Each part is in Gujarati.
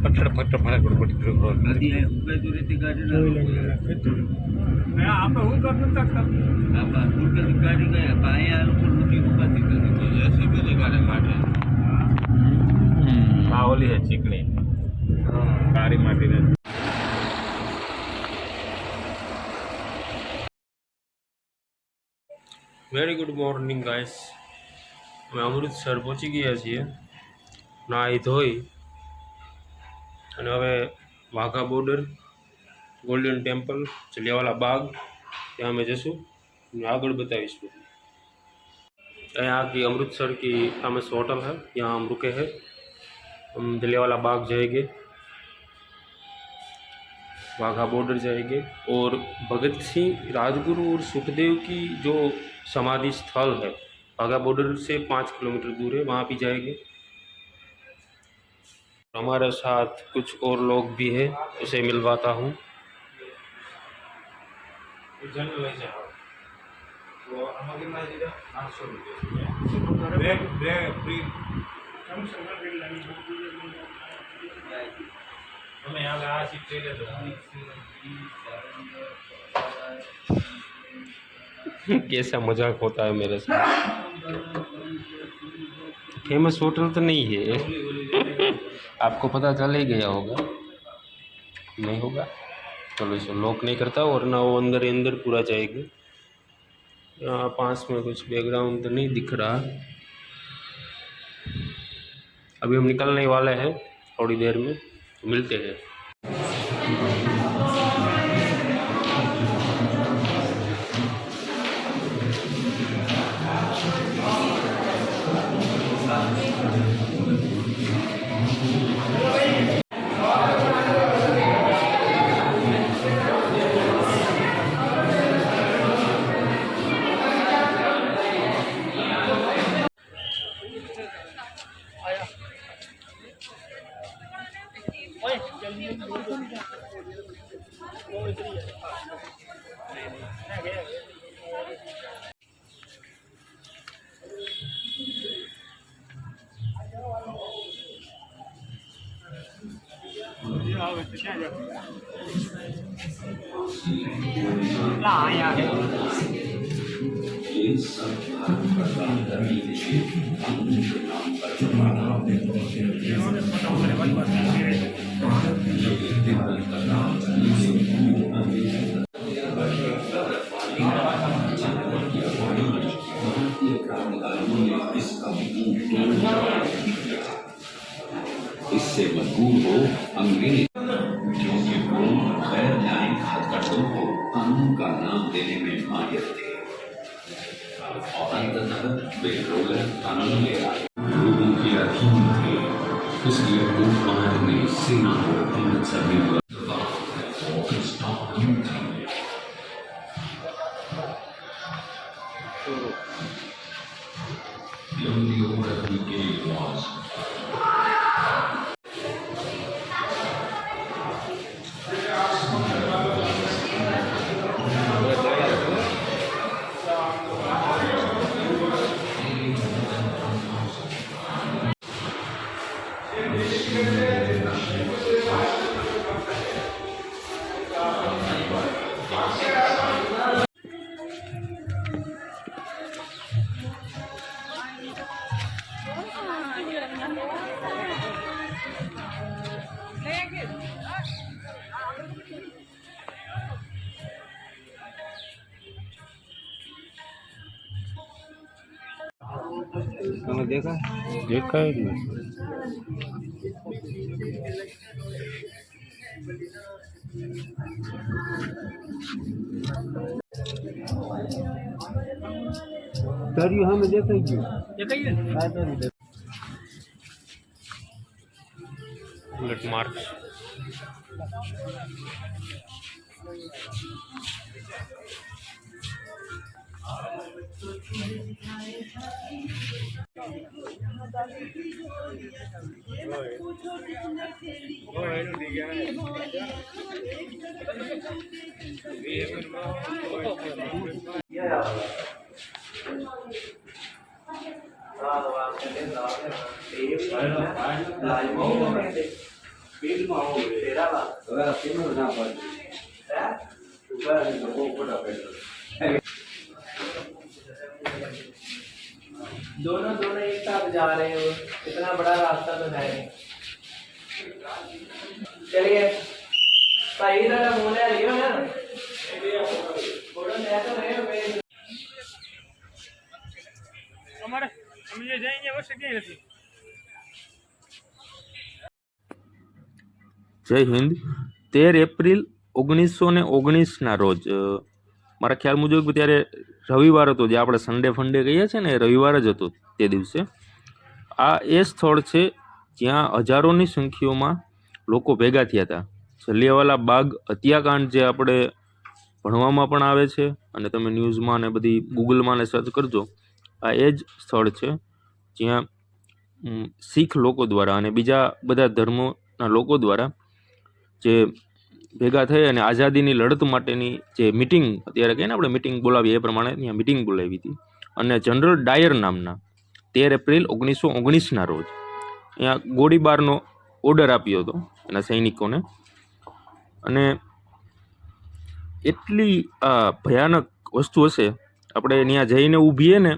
पत्थर पत्थर फाड़ा कर पत्थर नदी है ऊपर जो रेती गाड़ी ना मैं आप हूँ कर तक आप ऊपर की गाड़ी गया पाए यार ऊपर ऊँची ऊपर की गाड़ी तो ऐसे भी निकाले काटे ओली है चिकनी काली माटी ने वेरी गुड मॉर्निंग गाइस અમે અમૃતસર પહોંચી ગયા છીએ નાહી ધોઈ અને હવે વાઘા border golden temple Jallianwala Bagh ત્યાં અમે જશું અને આગળ बताइश यहाँ की अमृतसर की फेमस होटल है यहाँ हम रुके हैं हम जलियांवाला बाग जाएंगे वाघा बॉर्डर जाएंगे और भगत सिंह राजगुरु और सुखदेव की जो समाधि स्थल है वाघा बॉर्डर से 5 किलोमीटर दूर है वहाँ भी जाएंगे। हमारे साथ कुछ और लोग भी हैं उसे मिलवाता हूँ। कैसा मजाक होता है मेरे साथ। फेमस होटल तो नहीं है आपको पता चल ही गया होगा नहीं होगा चलो इसे लॉक नहीं करता और ना वो अंदर अंदर पूरा जाएगी। यहाँ पास में कुछ बैकग्राउंड तो नहीं दिख रहा। अभी हम निकलने वाले हैं थोड़ी देर में मिलते हैं। इससे मजबूर हो अंग्रेज क्योंकि वो गैर न्यायिक हथकंडों को कानून का नाम देने में माहिर थे और अंततः वे रोलर कानून ले आए। लोगों की अधीन थे इसलिए लूटमार ने सेना को अमृतसर में तुमने देखा देखा है नहीं। दरियो हमें देखा ही बुलेट मार्क्स दोनों दोनों एक साथ जा रहे हो, इतना बड़ा रास्ता तो है नहीं। चलिए भाई इधर मुंह ले लियो ना, फोटो ले तो रहे हो भाई। અમારે અમે જે જઈએ વર્ષે ક્યાંય નથી. જય હિન્દ. 13 એપ્રિલ 1919ના રોજ મારા ખ્યાલ મુજબ ત્યારે રવિવાર હતો, જે આપણે સન્ડે ફંડે કહીએ છીએ ને, એ રવિવાર જ હતો તે દિવસે. આ એ સ્થળ છે જ્યાં હજારોની સંખ્યામાં લોકો ભેગા થયા હતા. જલિયાવાલા બાગ હત્યાકાંડ જે આપણે ભણવામાં પણ આવે છે, અને તમે ન્યૂઝમાં ને બધી ગૂગલમાં ને સર્ચ કરજો, આ એ જ સ્થળ છે જ્યાં શીખ લોકો દ્વારા અને બીજા બધા ધર્મોના લોકો દ્વારા જે ભેગા થઈ અને આઝાદીની લડત માટેની જે મિટિંગ, અત્યારે કહીએ ને આપણે મિટિંગ બોલાવીએ એ પ્રમાણે ત્યાં મિટિંગ બોલાવી હતી. અને જનરલ ડાયર નામના 13 એપ્રિલ 1919ના રોજ અહીંયા ગોળીબારનો ઓર્ડર આપ્યો હતો એના સૈનિકોને. અને એટલી ભયાનક વસ્તુ હશે, આપણે ત્યાં જઈને ઊભીએ ને,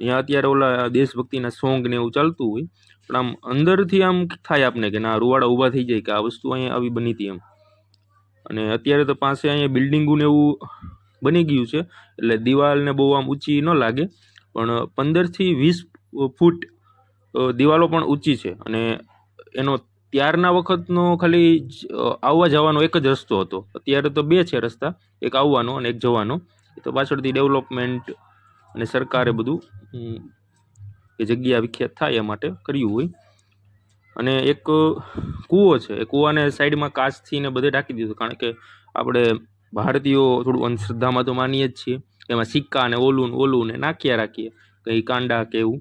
ત્યાં અત્યારે ઓલા દેશભક્તિના સોંગ ને એવું ચાલતું હોય, પણ આમ અંદરથી આમ થાય આપને કે ના, રૂવાડા ઊભા થઈ જાય કે આ વસ્તુ અહીંયા આવી બની હતી એમ. અને અત્યારે તો પાસે અહીંયા બિલ્ડિંગો ને એવું બની ગયું છે, એટલે દિવાલને બહુ આમ ઊંચી ન લાગે, પણ 15થી 20 ફૂટ દિવાલો પણ ઊંચી છે. અને એનો ત્યારના વખતનો ખાલી આવવા જવાનો એક જ રસ્તો હતો. અત્યારે તો બે છે રસ્તા, એક આવવાનો અને એક જવાનો. એ તો પાછળથી ડેવલપમેન્ટ અને સરકારે બધું એ જગ્યા વિખ્યાત થાય એ માટે કર્યું હોય. અને એક કૂવો છે, એ કૂવાને સાઈડમાં કાચથી ને બધે ઢાંકી દીધું, કારણ કે આપણે ભારતીયો થોડું અંધશ્રદ્ધામાં તો માનીએ જ છીએ, એમાં સિક્કા ને ઓલું ને નાખ્યા રાખીએ, કંઈ કાંડા કે એવું,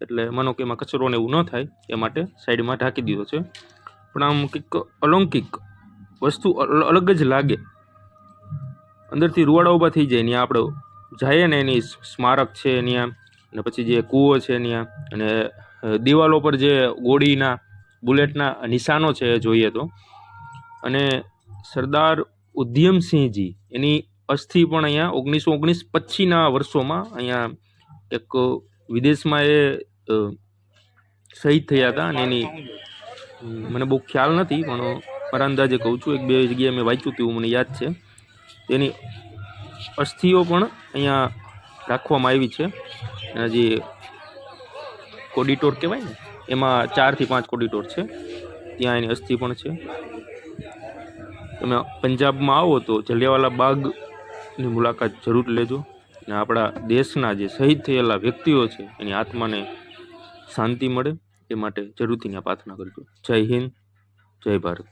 એટલે માનો કે એમાં કચરો ને એવું ન થાય એ માટે સાઈડમાં ઢાંકી દીધો છે. પણ આમ કંઈક અલૌકિક વસ્તુ અલગ જ લાગે, અંદરથી રૂવાડા ઊભા થઈ જાય. ત્યાં આપણે જઈએ ને, એની સ્મારક છે ત્યાં, અને પછી જે કૂવો છે ત્યાં, અને દિવાલો પર જે ગોળીના બુલેટના નિશાનો છે એ જોઈએ તો. અને સરદાર ઉધ્યમસિંહજી એની અસ્થિ પણ અહીંયા 1919 પછીના વર્ષોમાં અહીંયા એક વિદેશમાં એ શહીદ થયા હતા. અને એની મને બહુ ખ્યાલ નથી, પણ મારા અંદાજે કહું છું, 1-2 જગ્યાએ મેં વાંચ્યું હતું, મને યાદ છે. તેની અસ્થિઓ પણ અહીંયા રાખવામાં આવી છે. એના જે કોડિટોર કહેવાય ને, એમાં 4 થી 5 કોડિટોર છે, ત્યાં એની અસ્થિ પણ છે. તમે પંજાબમાં આવો તો જલિયાવાલા બાગની મુલાકાત જરૂર લેજો, અને આપણા દેશના જે શહીદ થયેલા વ્યક્તિઓ છે એની આત્માને શાંતિ મળે એ માટે જરૂરથી ત્યાં પ્રાર્થના કરજો. જય હિન્દ, જય ભારત.